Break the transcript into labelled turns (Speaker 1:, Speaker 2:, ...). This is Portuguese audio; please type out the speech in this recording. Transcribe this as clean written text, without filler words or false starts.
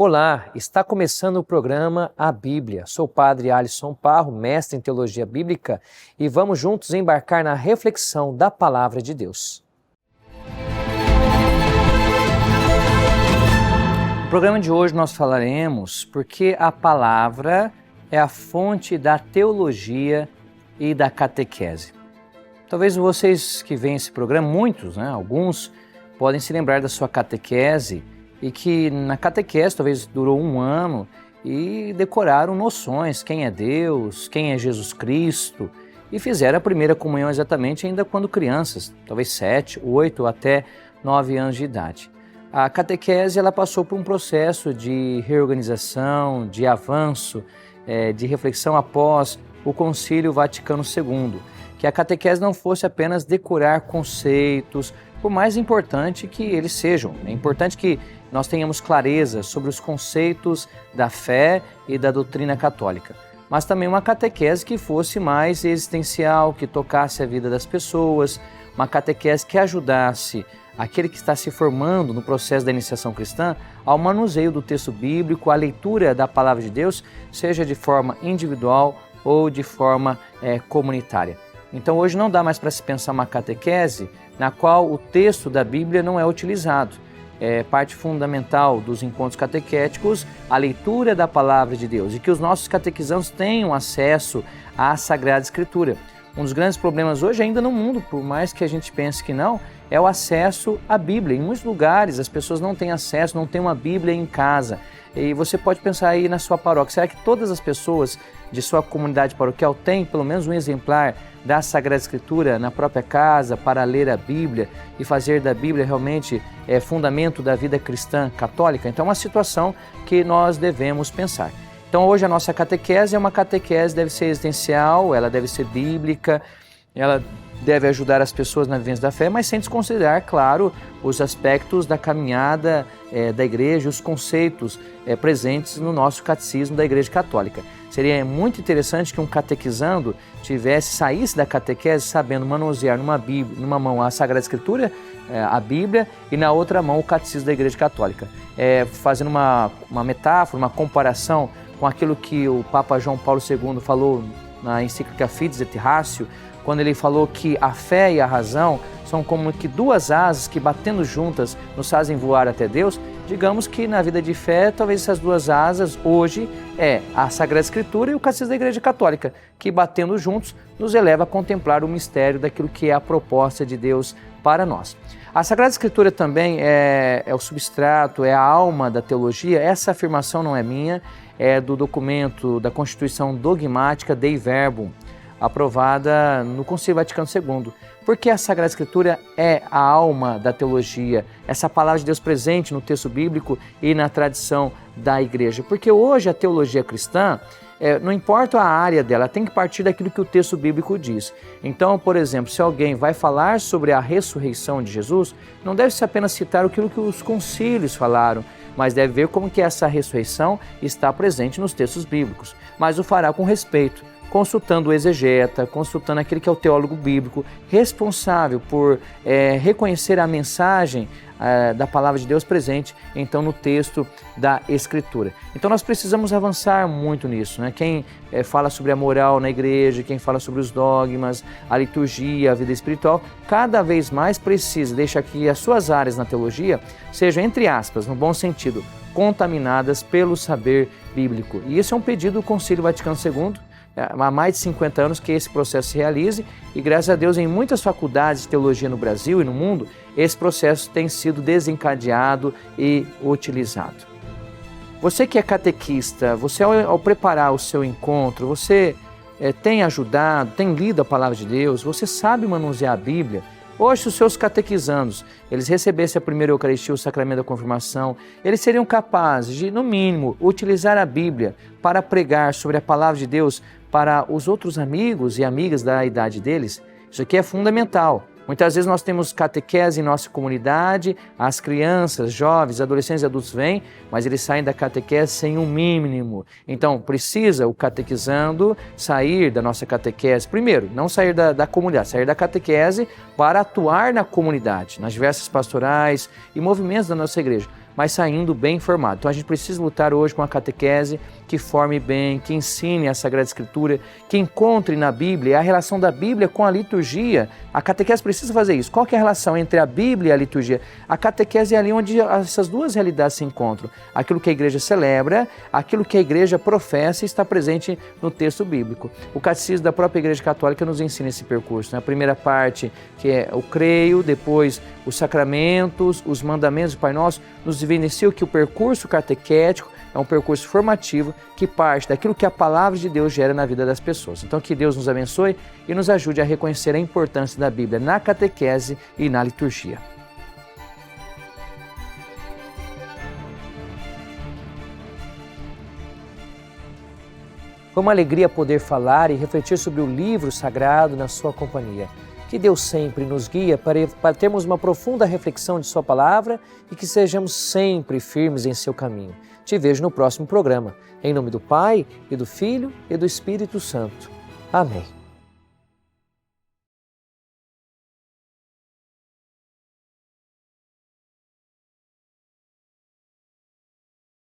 Speaker 1: Olá, está começando o programa A Bíblia. Sou o Padre Alisson Parro, mestre em Teologia Bíblica, e vamos juntos embarcar na reflexão da Palavra de Deus. No programa de hoje nós falaremos porque a Palavra é a fonte da teologia e da catequese. Talvez vocês que veem esse programa, muitos, alguns, podem se lembrar da sua catequese, e que na catequese talvez durou um ano e decoraram noções, quem é Deus, quem é Jesus Cristo, e fizeram a primeira comunhão exatamente ainda quando crianças, talvez 7, 8 até 9 anos de idade. A catequese ela passou por um processo de reorganização, de avanço, de reflexão após o Concílio Vaticano II, que a catequese não fosse apenas decorar conceitos, por mais importante que eles sejam. É importante que nós tenhamos clareza sobre os conceitos da fé e da doutrina católica, mas também uma catequese que fosse mais existencial, que tocasse a vida das pessoas, uma catequese que ajudasse aquele que está se formando no processo da iniciação cristã ao manuseio do texto bíblico, à leitura da palavra de Deus, seja de forma individual ou de forma comunitária. Então hoje não dá mais para se pensar uma catequese na qual o texto da Bíblia não é utilizado. É parte fundamental dos encontros catequéticos a leitura da palavra de Deus e que os nossos catequizandos tenham acesso à Sagrada Escritura. Um dos grandes problemas hoje ainda no mundo, por mais que a gente pense que não, é o acesso à Bíblia. Em muitos lugares as pessoas não têm acesso, não têm uma Bíblia em casa. E você pode pensar aí na sua paróquia, será que todas as pessoas de sua comunidade paroquial têm pelo menos um exemplar da Sagrada Escritura na própria casa para ler a Bíblia e fazer da Bíblia realmente fundamento da vida cristã católica? Então é uma situação que nós devemos pensar. Então hoje a nossa catequese é uma catequese, deve ser existencial, ela deve ser bíblica, ela deve ajudar as pessoas na vivência da fé, mas sem desconsiderar, claro, os aspectos da caminhada da Igreja, os conceitos presentes no nosso catecismo da Igreja Católica. Seria muito interessante que um catequizando saísse da catequese sabendo manusear numa mão a Sagrada Escritura, a Bíblia, e na outra mão o catecismo da Igreja Católica. Fazendo uma metáfora, uma comparação com aquilo que o Papa João Paulo II falou na encíclica Fides et Ratio, quando ele falou que a fé e a razão são como que duas asas que batendo juntas nos fazem voar até Deus. Digamos que na vida de fé, talvez essas duas asas hoje é a Sagrada Escritura e o Catecismo da Igreja Católica, que batendo juntos nos eleva a contemplar o mistério daquilo que é a proposta de Deus para nós. A Sagrada Escritura também é o substrato, é a alma da teologia. Essa afirmação não é minha, é do documento da Constituição Dogmática Dei Verbum, aprovada no Concílio Vaticano II. Porque a Sagrada Escritura é a alma da teologia, essa palavra de Deus presente no texto bíblico e na tradição da Igreja. Porque hoje a teologia cristã, não importa a área dela, tem que partir daquilo que o texto bíblico diz. Então, por exemplo, se alguém vai falar sobre a ressurreição de Jesus, não deve-se apenas citar aquilo que os concílios falaram, mas deve ver como que essa ressurreição está presente nos textos bíblicos. Mas o fará com respeito, consultando o exegeta, consultando aquele que é o teólogo bíblico, responsável por reconhecer a mensagem da palavra de Deus presente, então, no texto da Escritura. Então, nós precisamos avançar muito nisso, Quem fala sobre a moral na igreja, quem fala sobre os dogmas, a liturgia, a vida espiritual, cada vez mais precisa deixar que as suas áreas na teologia sejam, entre aspas, no bom sentido, contaminadas pelo saber bíblico. E esse é um pedido do Concílio Vaticano II, há mais de 50 anos que esse processo se realize e, graças a Deus, em muitas faculdades de teologia no Brasil e no mundo, esse processo tem sido desencadeado e utilizado. Você que é catequista, você ao preparar o seu encontro, você tem ajudado, tem lido a Palavra de Deus, você sabe manusear a Bíblia. Hoje, se os seus catequizandos, eles recebessem a primeira Eucaristia, o sacramento da confirmação, eles seriam capazes de, no mínimo, utilizar a Bíblia para pregar sobre a Palavra de Deus para os outros amigos e amigas da idade deles. Isso aqui é fundamental. Muitas vezes nós temos catequese em nossa comunidade, as crianças, jovens, adolescentes e adultos vêm, mas eles saem da catequese sem um mínimo. Então, precisa o catequizando sair da nossa catequese. Primeiro, não sair da comunidade, sair da catequese para atuar na comunidade, nas diversas pastorais e movimentos da nossa igreja. mas saindo bem informado. Então a gente precisa lutar hoje com a catequese que forme bem, que ensine a Sagrada Escritura, que encontre na Bíblia a relação da Bíblia com a liturgia. A catequese precisa fazer isso. Qual que é a relação entre a Bíblia e a liturgia? A catequese é ali onde essas duas realidades se encontram. Aquilo que a igreja celebra, aquilo que a igreja professa e está presente no texto bíblico. O catecismo da própria Igreja Católica nos ensina esse percurso. A primeira parte, que é o creio, depois os sacramentos, os mandamentos do Pai Nosso, nos evidenciam que o percurso catequético é um percurso formativo que parte daquilo que a palavra de Deus gera na vida das pessoas. Então que Deus nos abençoe e nos ajude a reconhecer a importância da Bíblia na catequese e na liturgia. Foi uma alegria poder falar e refletir sobre o livro sagrado na sua companhia. Que Deus sempre nos guie para termos uma profunda reflexão de sua palavra e que sejamos sempre firmes em seu caminho. Te vejo no próximo programa. Em nome do Pai, e do Filho, e do Espírito Santo. Amém.